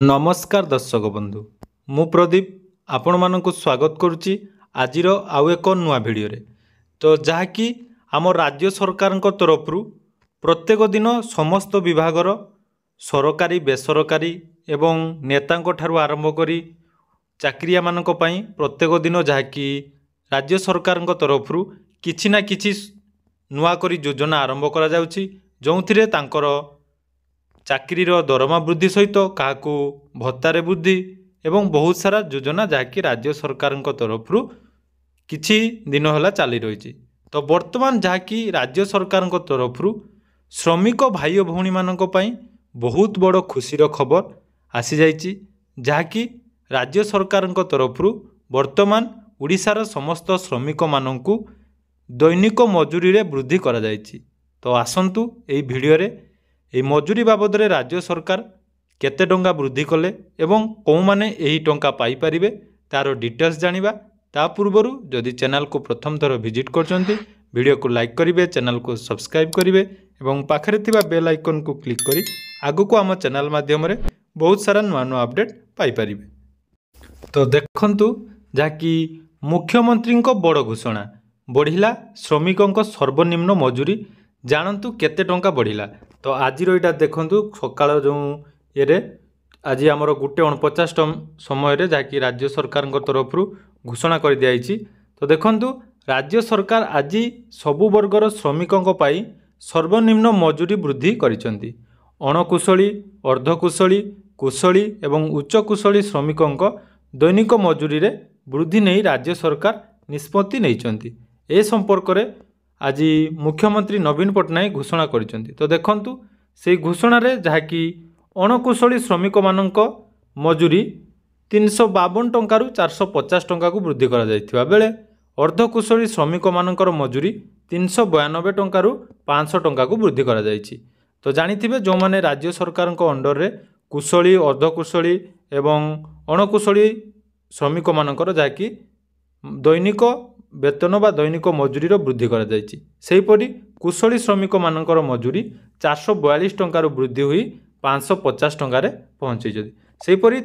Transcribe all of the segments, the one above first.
नमस्कार दर्शक बंधु मु प्रदीप आपण मानक स्वागत करुच्ची आजिर आउ एक नुआ भिडियो तो जहाँकि आम राज्य सरकार तरफ प्रत्येक दिन समस्त विभागर सरकारी बेसरकारी एवं नेता ठारू आरंभ करी चाकरिया मानक पई प्रत्येक दिन जहाँकि राज्य सरकार तरफ किछि ना किछि नुआ करी योजना आरंभ करा जाउछि जोंथिरे तांकर चाकरीर दरमा वृद्धि सहित क्या भत्तार वृद्धि एवं बहुत सारा योजना जहाँकि राज्य सरकार तरफ किछि दिन है चली रही। तो वर्तमान जहाँकि राज्य सरकार तरफ श्रमिक भाई भौणी मानक पई बहुत बड़ खुशीर खबर आसी जाइछि जहाँकि राज्य सरकार तरफ वर्तमान उड़ीसार समस्त श्रमिक मानंकु दैनिक मजूरी रे वृद्धि करा जाइछि। तो आसंतु एई भिडियो रे এই ମଜୁରୀ ବାବଦରେ ରାଜ୍ୟ ସରକାର କେତେ ଟଙ୍କା ବୃଦ୍ଧି କଲେ ଏବଂ କେଉଁମାନେ ଏହି ଟଙ୍କା ପାଇପାରିବେ ତାର ଡିଟେଲ୍ସ ଜାଣିବା। ତା ପୂର୍ବରୁ ଯଦି ଚ୍ୟାନେଲକୁ ପ୍ରଥମ ଥର ଭିଜିଟ୍ କରୁଛନ୍ତି ଭିଡ଼ିଓକୁ ଲାଇକ୍ କରିବେ, ଚ୍ୟାନେଲକୁ ସବସ୍କ୍ରାଇବ୍ କରିବେ ଏବଂ ପାଖରେ ଥିବା ବେଲ୍ ଆଇକନ୍କୁ କ୍ଲିକ୍ କରି ଆଗକୁ ଆମ ଚ୍ୟାନେଲ ମାଧ୍ୟମରେ ବହୁତ ସାରା ନୂଆ ନୂଆ ଅପଡେଟ୍ ପାଇପାରିବେ। ତ ଦେଖନ୍ତୁ ଯାହାକି ମୁଖ୍ୟମନ୍ତ୍ରୀଙ୍କ ବଡ଼ ଘୋଷଣା ବଢ଼ିଲା ଶ୍ରମିକଙ୍କ ସର୍ବନିମ୍ନ ମଜୁରୀ जानतु केते टंका बढ़िला। तो आज यहाँ देखूँ सकाल जो ये आज आमर 1:49 समय जहाँकि राज्य सरकार तरफ घोषणा कर दिखाई। तो देखूँ राज्य सरकार आज सबु वर्गर श्रमिकों पाई सर्वनिम्न मजूरी वृद्धि करिसेंती। अणकुशली अर्धकुशली कुशली एवं उच्च कुशली श्रमिकों दैनिक मजूरी रे वृद्धि नहीं राज्य सरकार निष्पत्ति नहीं। ए संपर्क में आज मुख्यमंत्री नवीन पट्टनायक घोषणा करिसेंती। तो देखंतु से घोषणा रे जहाँकि अणकुशली श्रमिक मानक मजूरी 352 टंकारु 450 टंका को वृद्धि करा जायथिबा बेले अर्धकुशली श्रमिक मानकर मजूरी 392 टंकारु 500 टंका को वृद्धि करा जायछि। तो जानिथिबे जो माने राज्य सरकार को अंडर रे कुशली अर्धकुशली एवं अणकुशली श्रमिक मानकर जहाँकि दैनिक वेतन बा दैनिक मजूरी वृद्धि करा जायछि। सेहीपरि कुशली श्रमिक मानकर मजूरी 442 टंकार वृद्धि हुई 550 टंकार पहुँची। सेहीपरि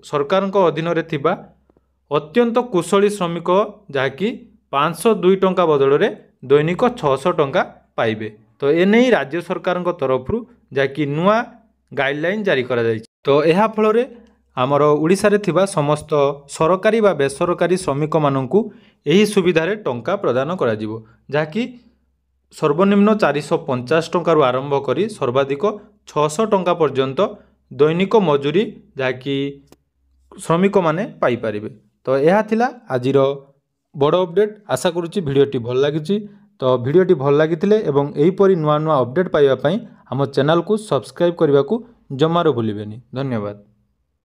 सरकार अधीन रे थिबा अत्यंत कुशली श्रमिक जहाँकि 502 टंका बदल में दैनिक 600 टंका पाइबे। तो एने राज्य सरकार तरफ जहाँकि नुआ गाइडलाइन जारी करा जायछि। तो यह फल आमर ओडिशा रे थिबा समस्त सरकारी बा बेसरकारी श्रमिक मानंकु एही सुविधा रे टंका प्रदान करा जिवो जाकि सर्वनिम्न 450 टंका आरंभ करी सर्वाधिक 600 टंका पर्यंत दैनिक मजूरी जाकि श्रमिक माने पाई परिबे। तो यह थिला आजिर बड़ अपडेट। आशा करूची भिडियोटी भल लागिची। तो भिडियोटी भल लागिथिले एवं एही परि नुआ नुआ अपडेट पाइबा पई हम चैनल को सब्सक्राइब करबा को जमारो भूलिबेनी। धन्यवाद।